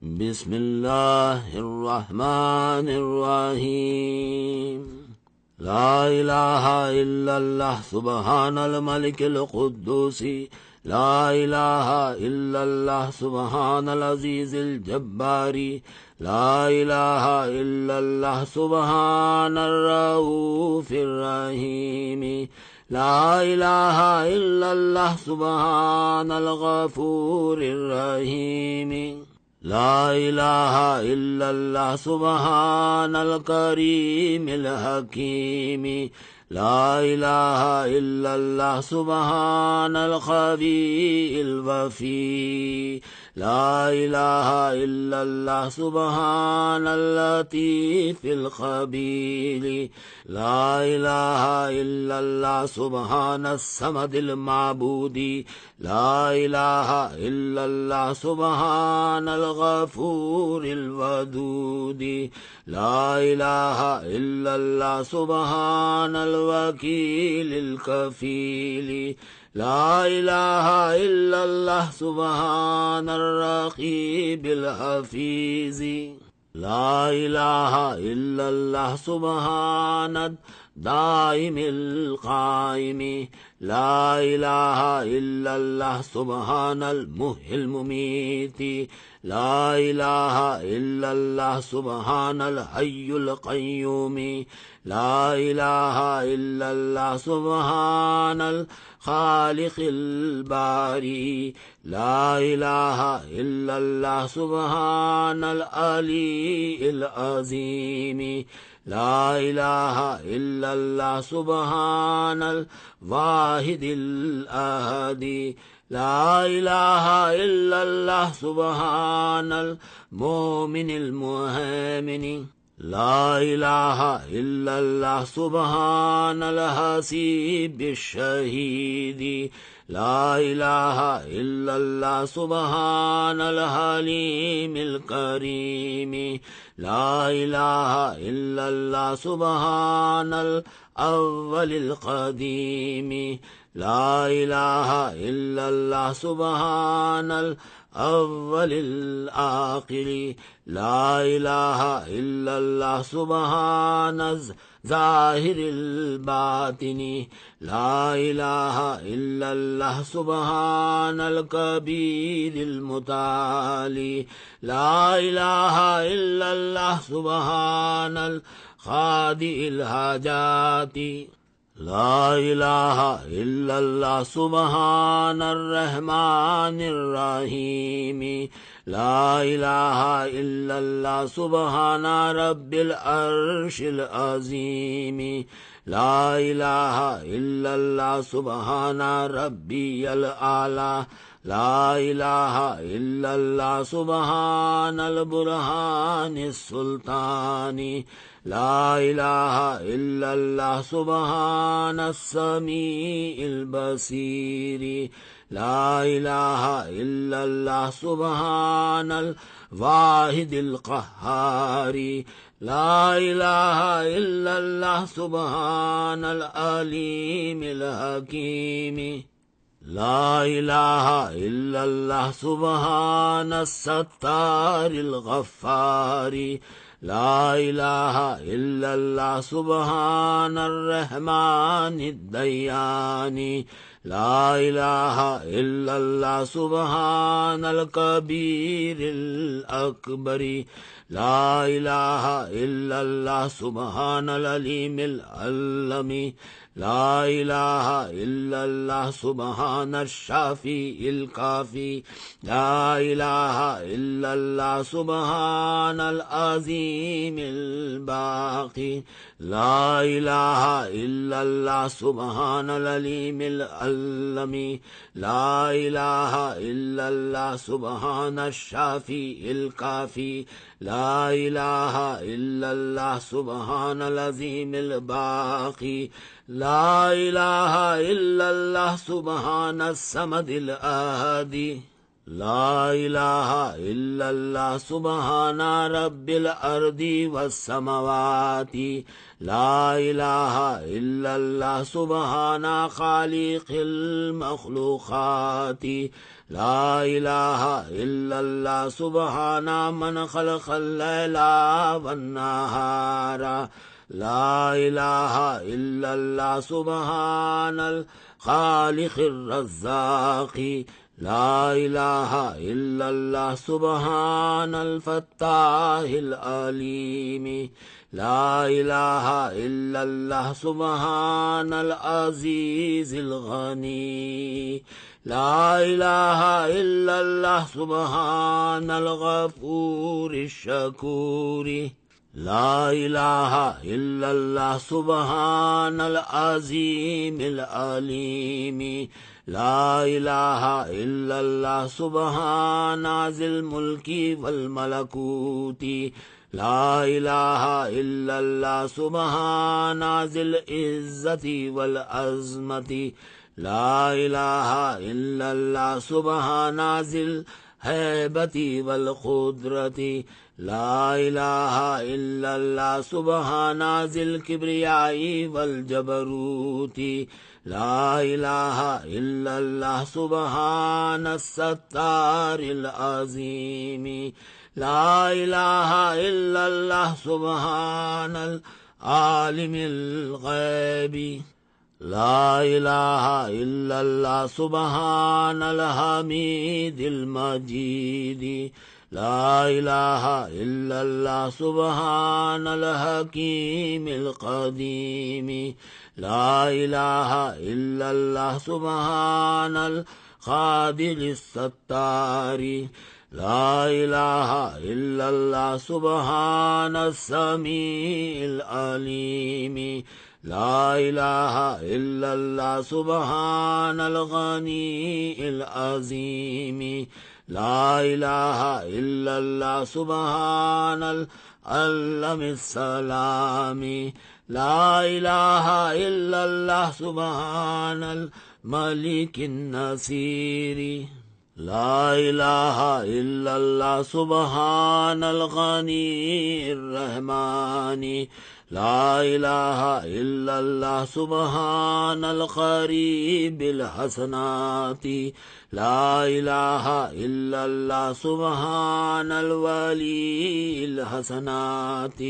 بسم الله الرحمن الرحيم لا إله إلا الله سبحان الملك القدوس لا إله إلا الله سبحان العزيز الجبار لا إله إلا الله سبحان الرؤوف الرحيم لا إله إلا الله سبحان الغفور الرحيم لا إله إلا الله سبحان الكريم الحكيم لا إله إلا الله سبحان الخبير الوفي لا إله إلا الله سبحان اللطيف الخبير لا إله إلا الله سبحان الصمد المعبود لا إله إلا الله سبحان الغفور الودود لا إله إلا الله سبحان الوكيل الكفيل لا إله إلا الله سبحان الرقيب الحفيظ لا إله إلا الله سبحان الدائم القائم لا إله إلا الله سبحان المحيي المميت لا إله إلا الله سبحان الحي القيوم لا إله إلا الله سبحان الخالق الباري لا إله إلا الله سبحان العلي العظيم لا إله إلا الله سبحان الواحد الأحد لا إله إلا الله سبحان المؤمن المهيمن لا إله إلا الله سبحان الحسيب الشهيد لا إله إلا الله سبحان الحليم الكريم لا إله إلا الله سبحان الأول القديم لا إله إلا الله سبحان الأول الآخر لا إله إلا الله سبحان الظاهر الباطن لا إله إلا الله سبحان الكبير المتعالي لا إله إلا الله سبحان الخادئ الحاجات لا إله إلا الله سبحان الرحمن الرحيم لا إله إلا الله سبحان رب العرش العظيم لا إله إلا الله سبحان ربي الأعلى لا إله إلا الله سبحان البرهان السلطان لا إله إلا الله سبحان السميع البصير لا إله إلا الله سبحان الواحد القهار لا إله إلا الله سبحان العليم الحكيم لا إله إلا الله سبحان الستار الغفار لا إله إلا الله سبحان الرحمن الديان لا إله إلا الله سبحان الكبير الأكبر لا إله إلا الله سبحان العليم العلم لا إله إلا الله سبحان الشافي الكافي لا إله إلا الله سبحان العظيم الباقي لا إله إلا الله سبحان العليم العلم لا إله إلا الله سبحان الشافي الكافي لا إله إلا الله سبحان العظيم الباقي لا إله إلا الله سبحان الصمد الأحد لا إله إلا الله سبحان رب الأرض والسماوات لا إله إلا الله سبحان خالق المخلوقات لا إله إلا الله سبحان من خلق الليل والنهار لا إله إلا الله سبحان الخالق الرزاق لا إله إلا الله سبحان الفتاح العليم لا إله إلا الله سبحان العزيز الغني لا إله إلا الله سبحان الغفور الشكور لا إله إلا الله سبحان العظيم العليم لا إله إلا الله سبحان ذي الملك والملكوت لا إله إلا الله سبحان ذي العزة والعظمة لا إله إلا الله سبحان ذي الهيبة والقدرة لا إله إلا الله سبحان ذي الكبرياء والجبروت لا إله إلا الله سبحان الستار العظيم لا إله إلا الله سبحان العالم الغيب لا إله إلا الله سبحان الحميد المجيد لا إله إلا الله سبحان الحكيم القديم لا إله إلا الله سبحان القادر الستار لا إله إلا الله سبحان السميع العليم لا إله إلا الله سبحان الغني العظيم لا إله إلا الله سبحان العلم السلام لا إله إلا الله سبحان الملك النصير لا إله إلا الله سبحان الغني الرحمن لا إله إلا الله سبحان القريب الحسنات لا إله إلا الله سبحان الولي الحسنات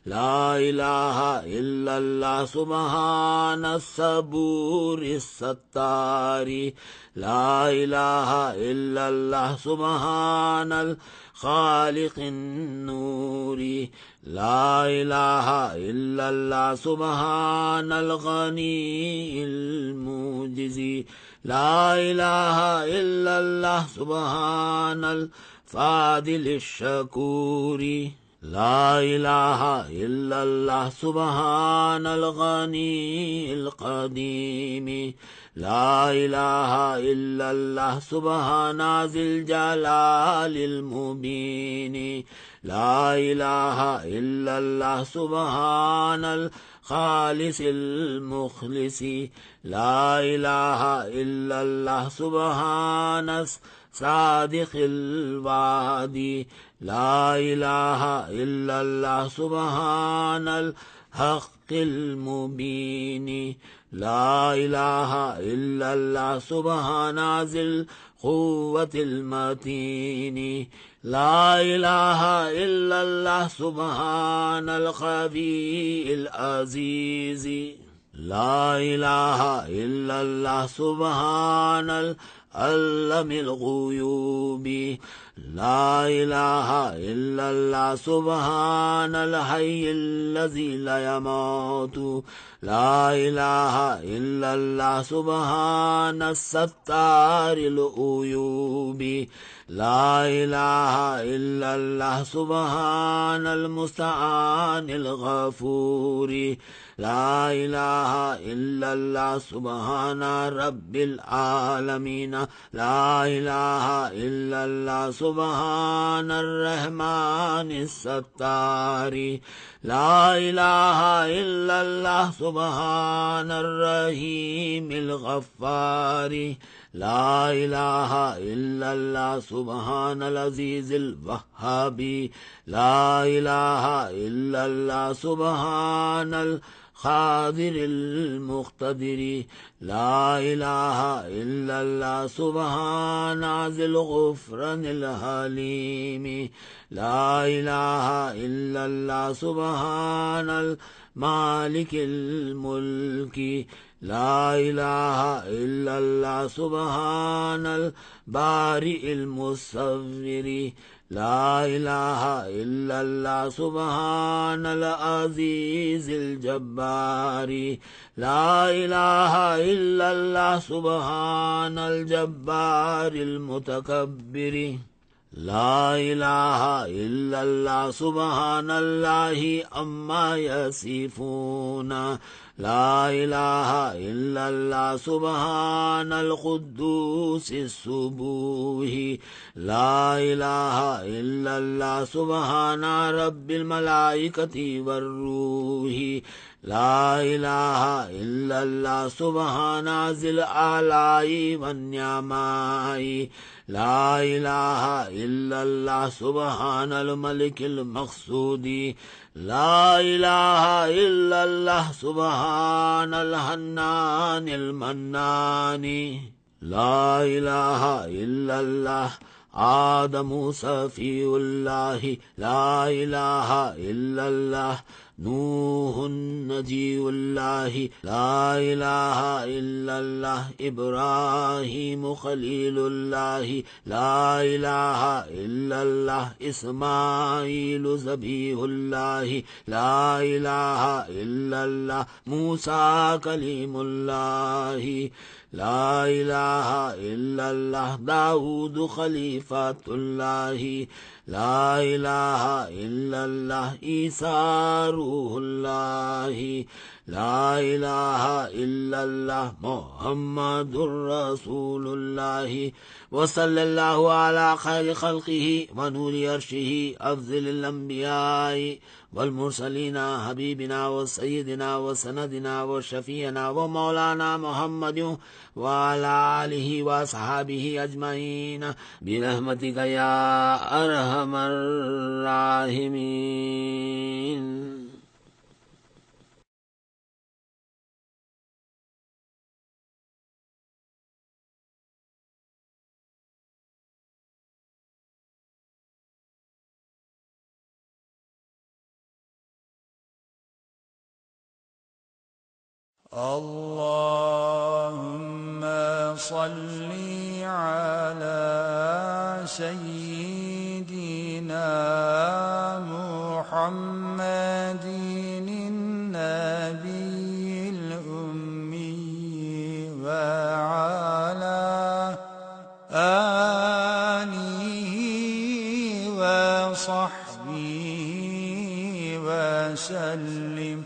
لا إله إلا الله سبحان الصبور الستار لا إله إلا الله سبحان الخالق النور لا إله إلا الله سبحان الغني المعجز لا إله إلا الله سبحان الفاضل الشكور لا إله إلا الله سبحان الغني القديم لا إله إلا الله سبحان ذي الجلال المبين لا إله إلا الله سبحان الخالص المخلص لا إله إلا الله سبحان الصادق الوعد لا إله إلا الله سبحان الحق المبين لا إله إلا الله سبحان ذي القوة المتين لا إله إلا الله سبحان القوي العزيز لا إله إلا الله سبحان العلم الغيوب لا إله إلا الله سبحان الحي الذي لا يموت لا إله إلا الله سبحان الستار العيوب لا إله إلا الله سبحان المستعان الغفور لا إله إلا الله سبحان رب العالمين لا إله إلا الله سبحان الرحمن الستار لا إله إلا الله سبحان الرحيم الغفار لا إله إلا الله سبحان العزيز الوهاب لا إله إلا الله سبحان القادر المقتدر لا إله إلا الله سبحان ذي الغفران الحليم لا إله إلا الله سبحان المالك الملك لا إله إلا الله سبحان البارئ المصور لا إله إلا الله سبحان العزيز الجبار لا إله إلا الله سبحان الجبار المتكبر لا إله إلا الله سبحان الله أما يصفون لا إله إلا الله سبحان القدوس السبوح لا إله إلا الله سبحان رب الملائكة والروح لا إله إلا الله سبحان ذي الآلاء والنعماء لا إله إلا الله سبحان الملك المقصود لا إله إلا الله سبحان الحنان المنان لا إله إلا الله آدم صفي الله لا إله إلا الله نوح نجي الله لا إله إلا الله إبراهيم خليل الله لا إله إلا الله إسماعيل ذبيح الله لا إله إلا الله موسى كليم الله لا إله إلا الله داود خليفة الله لا إله إلا الله عيسى روح الله لا إله إلا الله محمد رسول الله وصلى الله على خير خلقه ونور عرشه أفضل الأنبياء والمرسلين حبيبنا وسيدنا وسندنا وشفينا ومولانا محمد وعلى آله وصحابه أجمعين برحمتك يا أرحم الراحمين. اللهم صل على سيدنا محمد النبي الأمي وعلى آله وصحبه وسلم